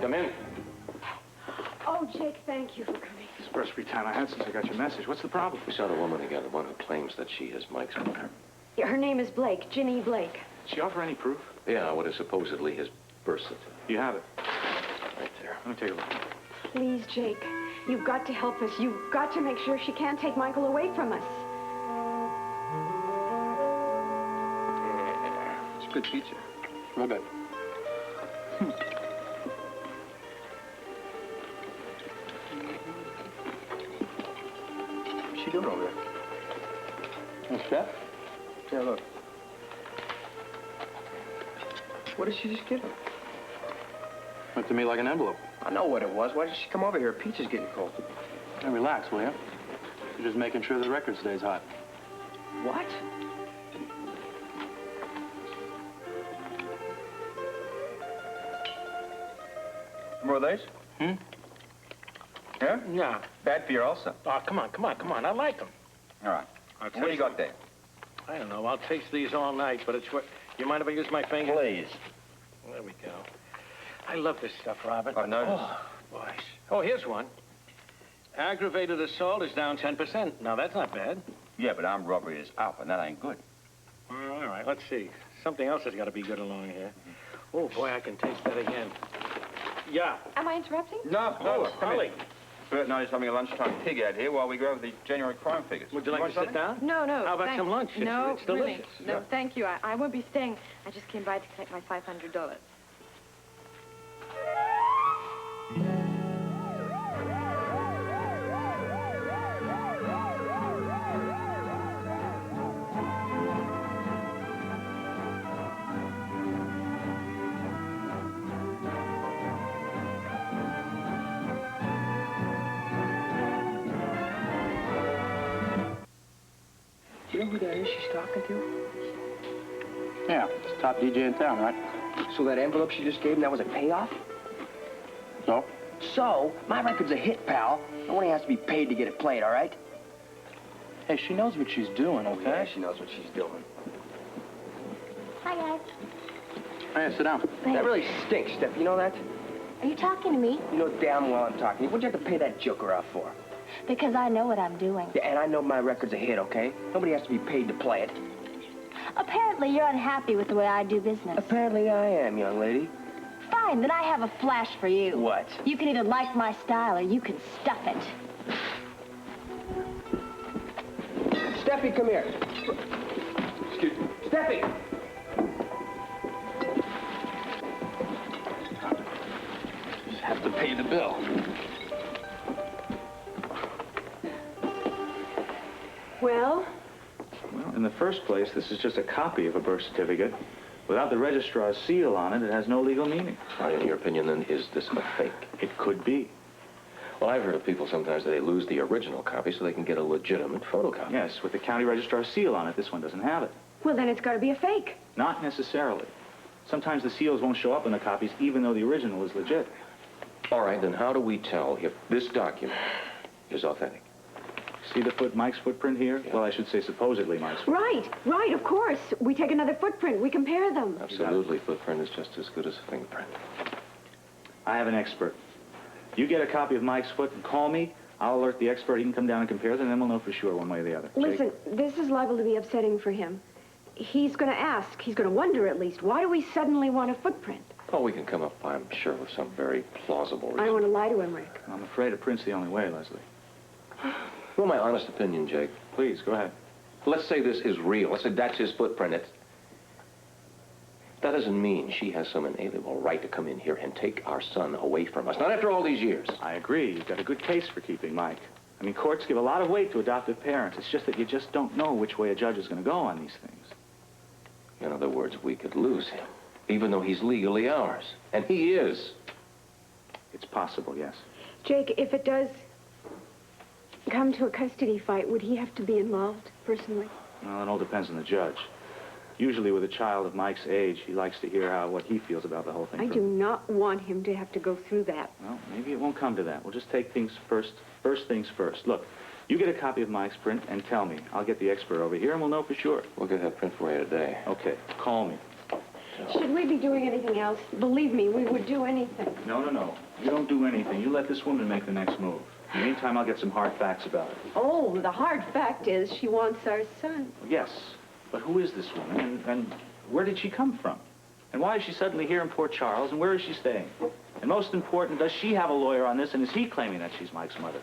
Come in. Oh, Jake, thank you for coming. It's the first free time I had since I got your message. What's the problem? We saw the woman together, one who claims that she is Mike's mother. Yeah, her name is Blake, Ginny Blake. Did she offer any proof? Yeah, what is supposedly his birth certificate. You have it. Right there. Let me take a look. Please, Jake, you've got to help us. You've got to make sure she can't take Michael away from us. Yeah, it's good pizza. Real good. What's she doing over there? What's that? Yeah, look. What did she just give him? Looked to me like an envelope. I know what it was. Why did she come over here? Pizza's getting cold. Now relax, will you? You're just making sure the record stays hot. What? More of these? Hmm? Yeah? Yeah. Bad for your ulcer. Oh, come on. I like them. All right. What do you got there? I don't know. I'll taste these all night, but it's what... You mind if I use my finger? Please. There we go. I love this stuff, Robin. I noticed. Oh, boys. Oh, here's one. Aggravated assault is down 10%. Now, that's not bad. Yeah, but armed robbery is up, and that ain't good. All right, let's see. Something else has got to be good along here. Oh, boy, I can taste that again. Yeah. Am I interrupting? No, Oh, Holly. Bert and I are just having a lunchtime pig out here while we go over the January crime figures. Would you like to sit down? No. How about thanks. some lunch? No, It's delicious. Really. No, thank you. I won't be staying. I just came by to collect my $500. Do you know who that is she's talking to? Yeah, it's the top DJ in town, right? So that envelope she just gave him, that was a payoff? So? So, my record's a hit, pal. No one has to be paid to get it played, all right? Hey, she knows what she's doing, okay? Yeah, she knows what she's doing. Hi, guys. Hey, sit down. That really stinks, Steph. You know that? Are you talking to me? You know damn well I'm talking to you. What'd you have to pay that joker off for? Because I know what I'm doing. Yeah, and I know my record's a hit, okay? Nobody has to be paid to play it. Apparently, you're unhappy with the way I do business. Apparently I am, young lady. Fine, then I have a flash for you. What? You can either like my style or you can stuff it. Stephie, come here. Excuse me. Stephie! Just have to pay the bill. Well? Well, in the first place, this is just a copy of a birth certificate. Without the registrar's seal on it, it has no legal meaning. In your opinion, then, is this a fake? It could be. Well, I've heard of people sometimes that they lose the original copy so they can get a legitimate photocopy. Yes, with the county registrar's seal on it. This one doesn't have it. Well, then it's got to be a fake. Not necessarily. Sometimes the seals won't show up in the copies, even though the original is legit. All right, then how do we tell if this document is authentic? See Mike's footprint here? Yeah. Well, I should say supposedly Mike's footprint. Right, of course. We take another footprint. We compare them. Absolutely, footprint is just as good as a fingerprint. I have an expert. You get a copy of Mike's foot and call me. I'll alert the expert. He can come down and compare them, and then we'll know for sure one way or the other. Listen, this is liable to be upsetting for him. He's going to ask, he's going to wonder at least, why do we suddenly want a footprint? Oh, we can come up, I'm sure, with some very plausible reason. I don't want to lie to him, Rick. I'm afraid a print's the only way, Leslie. Well, my honest opinion, Jake. Please, go ahead. Let's say this is real. Let's say that's his footprint. That doesn't mean she has some inalienable right to come in here and take our son away from us. Not after all these years. I agree. You've got a good case for keeping Mike. I mean, courts give a lot of weight to adoptive parents. It's just that you just don't know which way a judge is going to go on these things. In other words, we could lose him, even though he's legally ours. And he is. It's possible, yes. Jake, if it does come to a custody fight, would he have to be involved personally? Well, it all depends on the judge. Usually with a child of Mike's age, he likes to hear what he feels about the whole thing. I do not want him to have to go through that. Well, maybe it won't come to that. We'll just take things first things first. Look, you get a copy of Mike's print and tell me. I'll get the expert over here and we'll know for sure. We'll get that print for you today. Okay, call me. Should we be doing anything else? Believe me, we would do anything. No. You don't do anything. You let this woman make the next move. In the meantime, I'll get some hard facts about it. Oh, the hard fact is she wants our son. Yes, but who is this woman and where did she come from? And why is she suddenly here in Port Charles and where is she staying? And most important, does she have a lawyer on this and is he claiming that she's Mike's mother?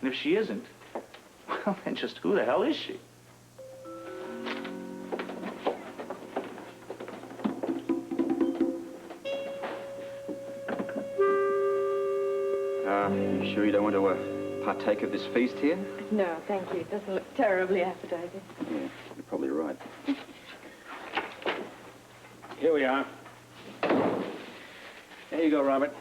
And if she isn't, well, then just who the hell is she? You sure you don't want to partake of this feast here? No, thank you. It doesn't look terribly appetizing. Yeah, you're probably right. Here we are. There you go, Robert.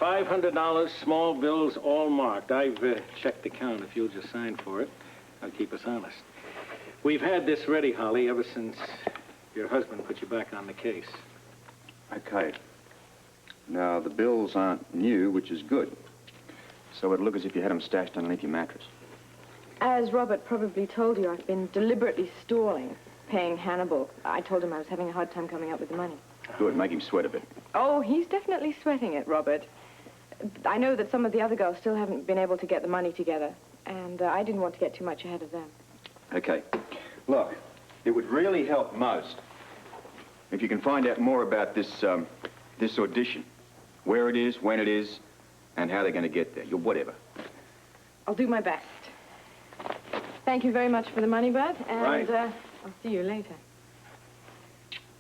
$500, small bills, all marked. I've checked the count. If you'll just sign for it, I'll keep us honest. We've had this ready, Holly, ever since your husband put you back on the case. Okay. Now, the bills aren't new, which is good. So it'll look as if you had them stashed underneath your mattress. As Robert probably told you, I've been deliberately stalling, paying Hannibal. I told him I was having a hard time coming up with the money. Good, make him sweat a bit. Oh, he's definitely sweating it, Robert. I know that some of the other girls still haven't been able to get the money together, and I didn't want to get too much ahead of them. Okay. Look, it would really help most if you can find out more about this, this audition. Where it is, when it is, and how they're going to get there. Whatever. I'll do my best. Thank you very much for the money, Bert, and Right. I'll see you later.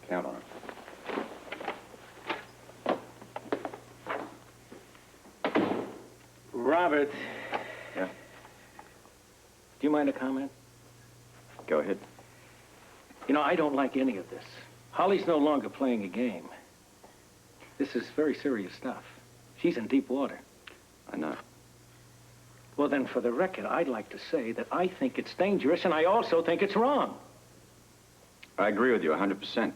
Count on it. Robert. Yeah? Do you mind a comment? Go ahead. You know, I don't like any of this. Holly's no longer playing a game. This is very serious stuff. She's in deep water. I know. Well, then, for the record, I'd like to say that I think it's dangerous, and I also think it's wrong. I agree with you 100%.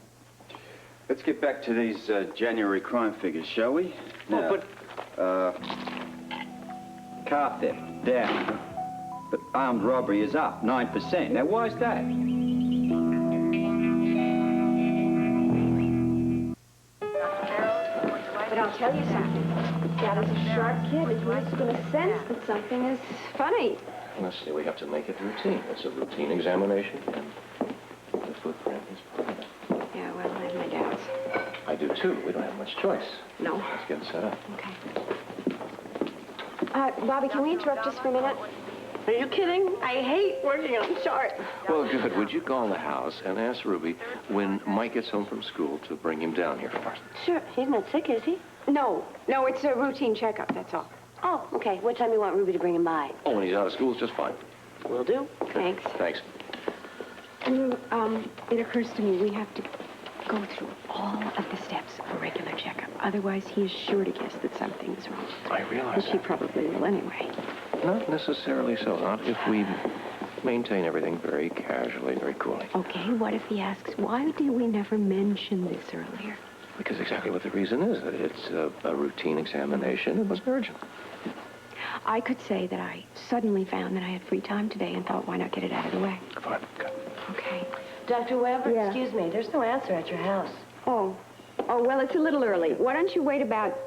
Let's get back to these January crime figures, shall we? Well, Car theft, down. But armed robbery is up, 9%. Now, why is that? But I'll tell you something. Dad is a sharp kid, and he's going to sense that something is funny. Let's see, we have to make it routine. It's a routine examination, and the footprint is part of it. Yeah, well, I have my doubts. I do, too. We don't have much choice. No. Let's get it set up. Okay. Bobby, can we interrupt just for a minute? Are you kidding? I hate working on charts. Well, good. Would you call the house and ask Ruby when Mike gets home from school to bring him down here first? Sure. He's not sick, is he? No, it's a routine checkup, that's all. Oh, okay. What time you want Ruby to bring him by? Oh, when he's out of school, it's just fine. Will do. Thanks. Thanks. It occurs to me we have to go through all of the steps of a regular checkup. Otherwise, he is sure to guess that something's wrong. I realize And she probably will anyway. Not necessarily so. Not if we maintain everything very casually, very coolly. Okay, what if he asks, why did we never mention this earlier? Because exactly what the reason is, that it's a routine examination. It was urgent. I could say that I suddenly found that I had free time today and thought, why not get it out of the way? Fine. Good. Okay. Dr. Weber, Yeah. excuse me. There's no answer at your house. Oh, well, it's a little early. Why don't you wait about,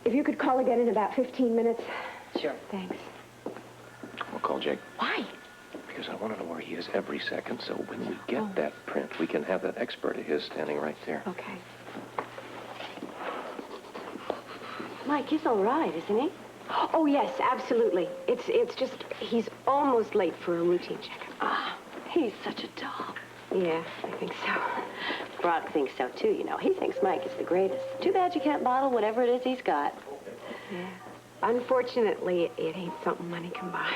if you could call again in about 15 minutes? Sure. Thanks. We'll call Jake. Why? Because I want to know where he is every second, so when we get that print, we can have that expert of his standing right there. Okay. Mike, he's all right, isn't he? Oh, yes, absolutely. It's just, he's almost late for a routine checkup. Ah, he's such a doll. Yeah, I think so. Brock thinks so, too, you know. He thinks Mike is the greatest. Too bad you can't bottle whatever it is he's got. Yeah. Unfortunately, it ain't something money can buy.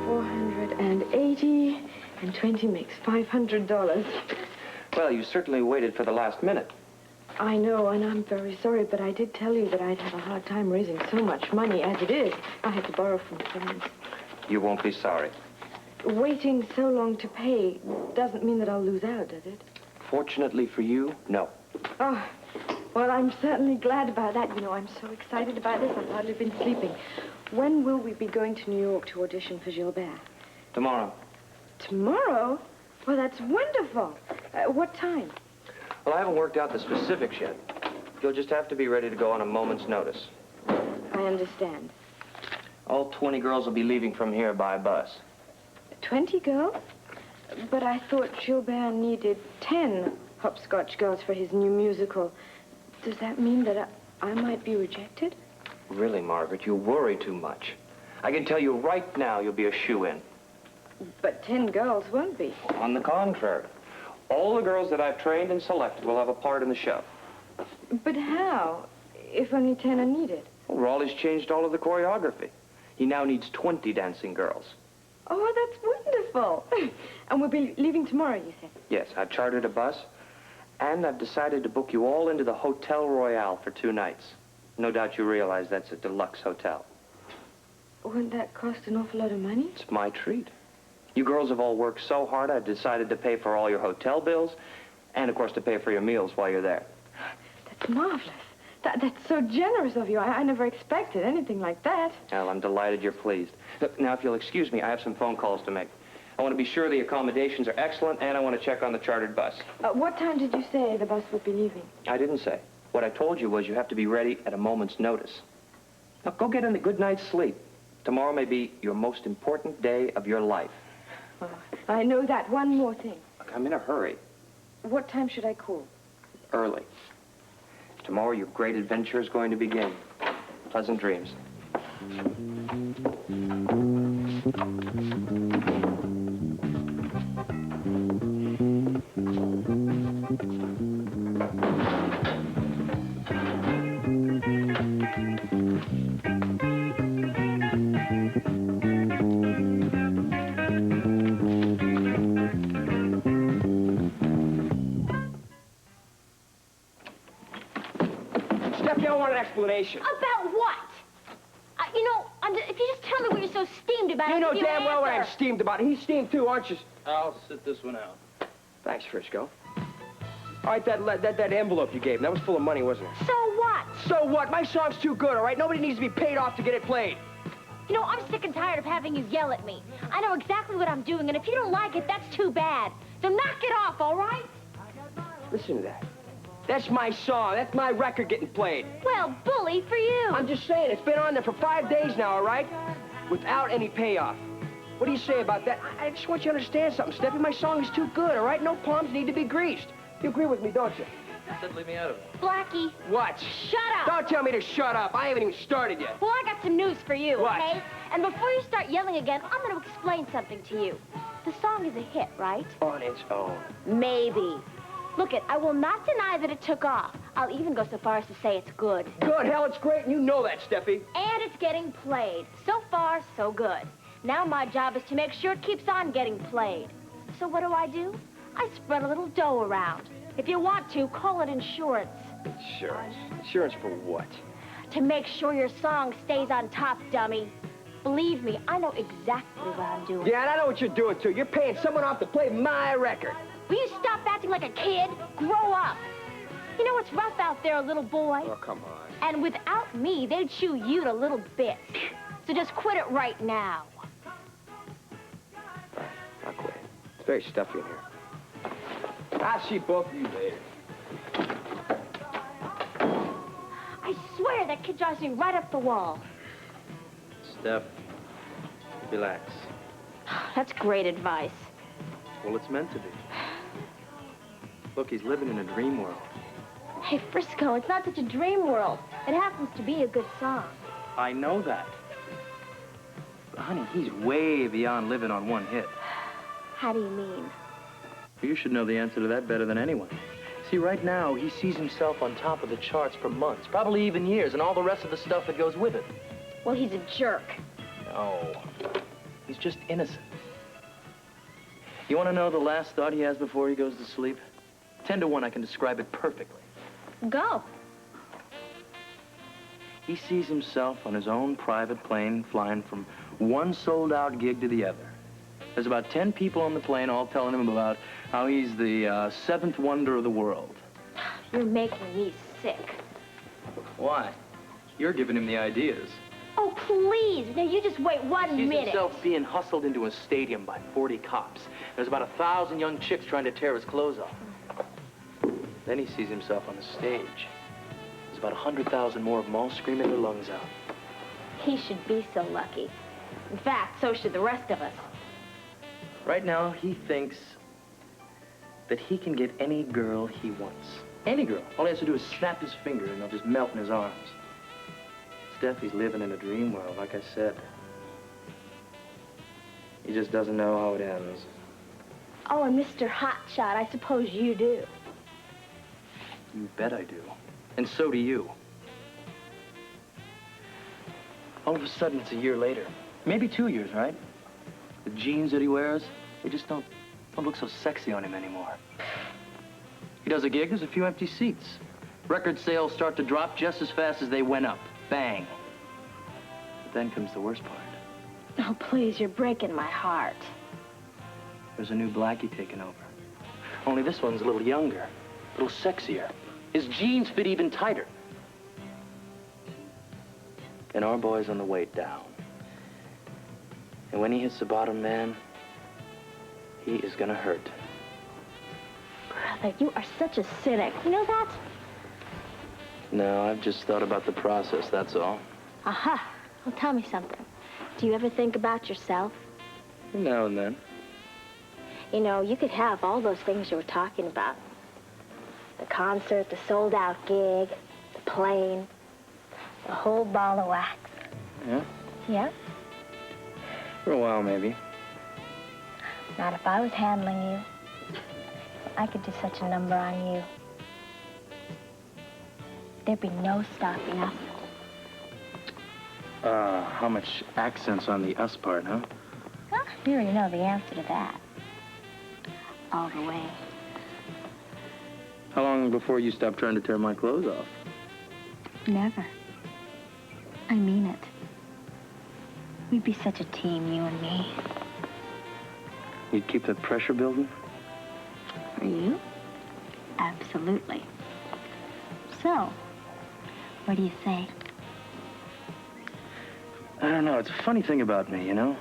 $480 and 20 makes $500. Well, you certainly waited for the last minute. I know, and I'm very sorry, but I did tell you that I'd have a hard time raising so much money. As it is, I had to borrow from friends. You won't be sorry. waiting so long to pay doesn't mean that I'll lose out, does it? Fortunately for you, no. Oh, well, I'm certainly glad about that. You know, I'm so excited about this, I've hardly been sleeping. When will we be going to New York to audition for Gilbert? Tomorrow. Tomorrow? Well, that's wonderful. What time? Well, I haven't worked out the specifics yet. You'll just have to be ready to go on a moment's notice. I understand. All 20 girls will be leaving from here by bus. 20 girls? But I thought Gilbert needed 10 hopscotch girls for his new musical. Does that mean that I might be rejected? Really, Margaret, you worry too much. I can tell you right now you'll be a shoo-in. But 10 girls won't be. On the contrary, all the girls that I've trained and selected will have a part in the show. But how, if only 10 are needed? Well, Raleigh's changed all of the choreography. He now needs 20 dancing girls. Oh, that's wonderful. And we'll be leaving tomorrow, you said? Yes, I've chartered a bus, and I've decided to book you all into the Hotel Royale for 2 nights. No doubt you realize that's a deluxe hotel. Wouldn't that cost an awful lot of money? It's my treat. You girls have all worked so hard, I've decided to pay for all your hotel bills, and, of course, to pay for your meals while you're there. That's marvelous. That's so generous of you. I never expected anything like that. Well, I'm delighted you're pleased. Look, now, if you'll excuse me, I have some phone calls to make. I want to be sure the accommodations are excellent, and I want to check on the chartered bus. What time did you say the bus would be leaving? I didn't say. What I told you was you have to be ready at a moment's notice. Now, go get a good night's sleep. Tomorrow may be your most important day of your life. Oh, I know that. One more thing. Look, I'm in a hurry. What time should I call? Early. Tomorrow, your great adventure is going to begin. Pleasant dreams. Stephie, I want an explanation. About what? You know, if you just tell me what you're so steamed about... You know I'll give damn an well what I'm answer. steamed about. He's steamed too, aren't you? I'll sit this one out. Thanks, Frisco. All right, that envelope you gave him, that was full of money, wasn't it? So what? So what? My song's too good, all right? Nobody needs to be paid off to get it played. You know, I'm sick and tired of having you yell at me. I know exactly what I'm doing, and if you don't like it, that's too bad. So knock it off, all right? Listen to that. That's my song. That's my record getting played. Well, bully for you. I'm just saying, it's been on there for 5 days now, all right? Without any payoff. What do you say about that? I just want you to understand something, Stephie. My song is too good, all right? No palms need to be greased. You agree with me, don't you? Said leave me out of it. Blackie. What? Shut up. Don't tell me to shut up. I haven't even started yet. Well, I got some news for you, What? okay? And before you start yelling again, I'm going to explain something to you. The song is a hit, right? On its own. Maybe. Look it, I will not deny that it took off. I'll even go so far as to say it's good. Good, hell, it's great, and you know that, Stephie. And it's getting played. So far, so good. Now my job is to make sure it keeps on getting played. So what do? I spread a little dough around. If you want to, call it insurance. Insurance? Insurance for what? To make sure your song stays on top, dummy. Believe me, I know exactly what I'm doing. Yeah, and I know what you're doing, too. You're paying someone off to play my record. Will you stop acting like a kid? Grow up. You know, it's rough out there, little boy. Oh, come on. And without me, they'd chew you to little bits. So just quit it right now. All right, I'll quit. It's very stuffy in here. I'll see both of you later. I swear that kid drives me right up the wall. Steph, relax. That's great advice. Well, it's meant to be. Look, he's living in a dream world. Hey, Frisco, it's not such a dream world. It happens to be a good song. I know that. But, honey, he's way beyond living on one hit. How do you mean? You should know the answer to that better than anyone. See, right now, he sees himself on top of the charts for months, probably even years, and all the rest of the stuff that goes with it. Well, he's a jerk. No, he's just innocent. You want to know the last thought he has before he goes to sleep? 10 to 1, I can describe it perfectly. Go. He sees himself on his own private plane flying from one sold-out gig to the other. There's about 10 people on the plane all telling him about how he's the seventh wonder of the world. You're making me sick. Why? You're giving him the ideas. Oh, please. Now, you just wait one He sees minute. himself being hustled into a stadium by 40 cops. There's about 1,000 young chicks trying to tear his clothes off. Then he sees himself on the stage. There's about 100,000 more of them all screaming their lungs out. He should be so lucky. In fact, so should the rest of us. Right now, he thinks that he can get any girl he wants. Any girl. All he has to do is snap his finger and they'll just melt in his arms. Stephie's living in a dream world, like I said. He just doesn't know how it ends. Oh, and Mr. Hotshot, I suppose you do. You bet I do. And so do you. All of a sudden, it's a year later. Maybe 2 years, right? The jeans that he wears, they just don't look so sexy on him anymore. He does a gig, there's a few empty seats. Record sales start to drop just as fast as they went up. Bang. But then comes the worst part. Oh, please, you're breaking my heart. There's a new Blackie taking over. Only this one's a little younger, a little sexier. His jeans fit even tighter. And our boy's on the way down. And when he hits the bottom, man, he is gonna hurt. Brother, you are such a cynic. You know that? No, I've just thought about the process, that's all. Aha. Well, tell me something. Do you ever think about yourself? Now and then. You know, you could have all those things you were talking about. The concert, the sold-out gig, the plane, the whole ball of wax. Yeah? Yeah? For a while, maybe. Not if I was handling you. I could do such a number on you. There'd be no stopping us. How much accent's on the us part, huh? Huh? You already know the answer to that. All the way. How long before you stop trying to tear my clothes off? Never. I mean it. We'd be such a team, you and me. You'd keep that pressure building? For you? Absolutely. So, what do you say? I don't know. It's a funny thing about me, you know?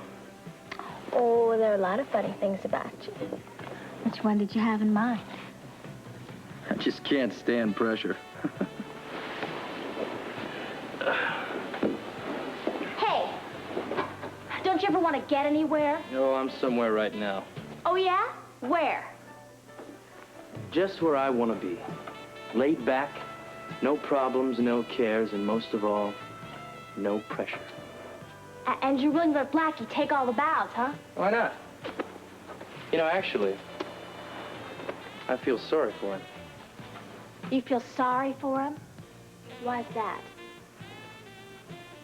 Oh, there are a lot of funny things about you. Which one did you have in mind? I just can't stand pressure. Hey! Don't you ever want to get anywhere? Oh, I'm somewhere right now. Oh, yeah? Where? Just where I want to be. Laid back, no problems, no cares, and most of all, no pressure. And you're willing to let Blackie take all the bows, huh? Why not? You know, actually, I feel sorry for him. You feel sorry for him? Why's that?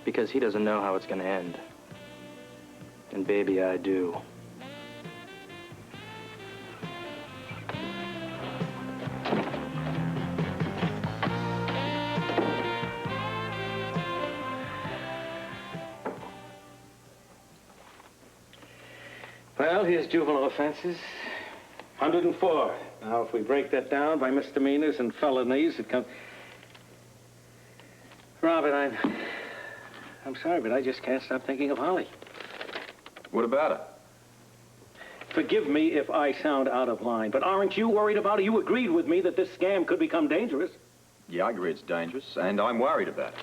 Because he doesn't know how it's going to end. And baby, I do. Well, here's juvenile offenses. 104. Now, if we break that down by misdemeanors and felonies, it comes... Robert, I'm sorry, but I just can't stop thinking of Holly. What about her? Forgive me if I sound out of line, but aren't you worried about her? You agreed with me that this scam could become dangerous. Yeah, I agree it's dangerous, and I'm worried about it.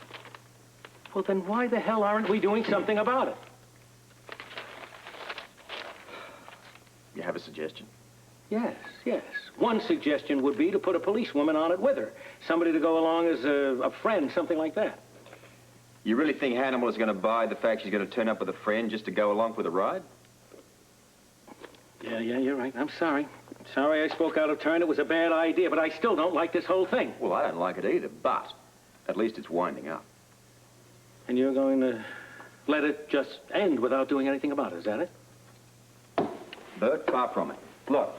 Well, then why the hell aren't we doing something about it? You have a suggestion? Yes, yes. One suggestion would be to put a policewoman on it with her. Somebody to go along as a friend, something like that. You really think Hannibal is going to buy the fact she's going to turn up with a friend just to go along for the ride? Yeah, you're right. I'm sorry. Sorry I spoke out of turn. It was a bad idea, but I still don't like this whole thing. Well, I don't like it either, but at least it's winding up. And you're going to let it just end without doing anything about it, is that it? Bert, far from it. Look,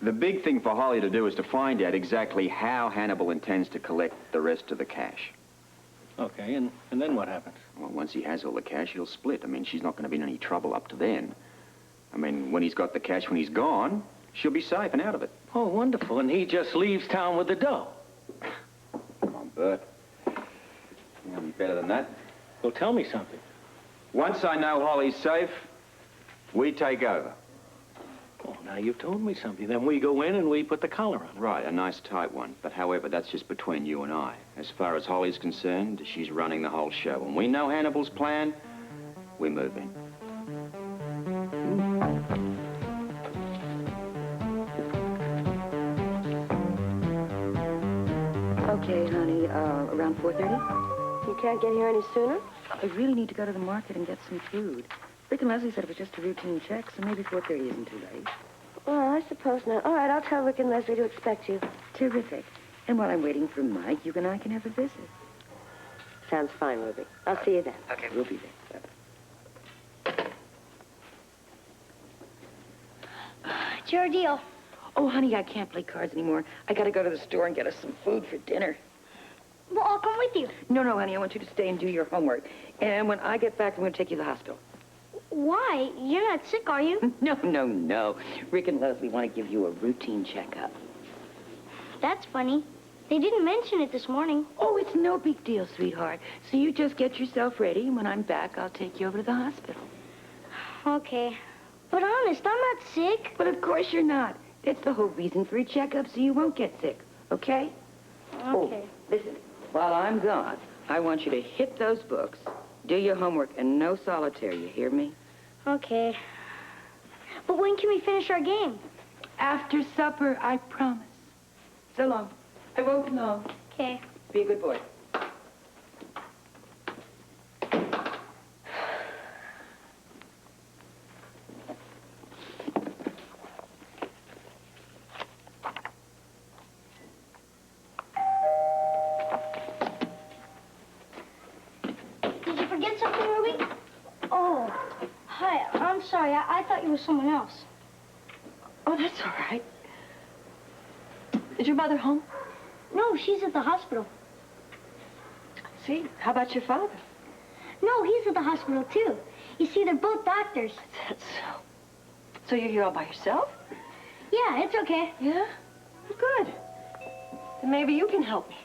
the big thing for Holly to do is to find out exactly how Hannibal intends to collect the rest of the cash. Okay, and then what happens? Well, once he has all the cash, he'll split. I mean, she's not going to be in any trouble up to then. I mean, when he's got the cash, when he's gone, she'll be safe and out of it. Oh, wonderful. And he just leaves town with the dough. Come on, Bert. You'll be better than that. Well, tell me something. Once I know Holly's safe, we take over. Oh, now you've told me something. Then we go in and we put the collar on. Right, a nice tight one. But however, that's just between you and I. As far as Holly's concerned, she's running the whole show. When we know Hannibal's plan, we move in. Okay, honey, around 4:30? You can't get here any sooner? I really need to go to the market and get some food. Rick and Lesley said it was just a routine check, so maybe 4:30 isn't too late. Well, I suppose not. All right, I'll tell Rick and Lesley to expect you. Terrific. And while I'm waiting for Mike, you and I can have a visit. Sounds fine, Ruby. I'll see you then. Okay, we'll be there. It's your deal. Oh, honey, I can't play cards anymore. I gotta go to the store and get us some food for dinner. Well, I'll come with you. No, honey, I want you to stay and do your homework. And when I get back, I'm gonna take you to the hospital. Why? You're not sick, are you? No. Rick and Lesley want to give you a routine checkup. That's funny. They didn't mention it this morning. Oh, it's no big deal, sweetheart. So you just get yourself ready, and when I'm back, I'll take you over to the hospital. Okay. But honest, I'm not sick. But of course you're not. That's the whole reason for a checkup, so you won't get sick, okay? Okay. Oh, listen, while I'm gone, I want you to hit those books, do your homework, and no solitaire, you hear me? Okay. But when can we finish our game? After supper, I promise. So long. I won't be long. Okay. Be a good boy. Did you forget something, Ruby? Oh, hi. I'm sorry. I thought you were someone else. Oh, that's all right. Is your mother home? No, she's at the hospital. See, how about your father? No, he's at the hospital, too. You see, they're both doctors. That's so. So you're here all by yourself? Yeah, it's okay. Yeah? Well, good. Then maybe you can help me.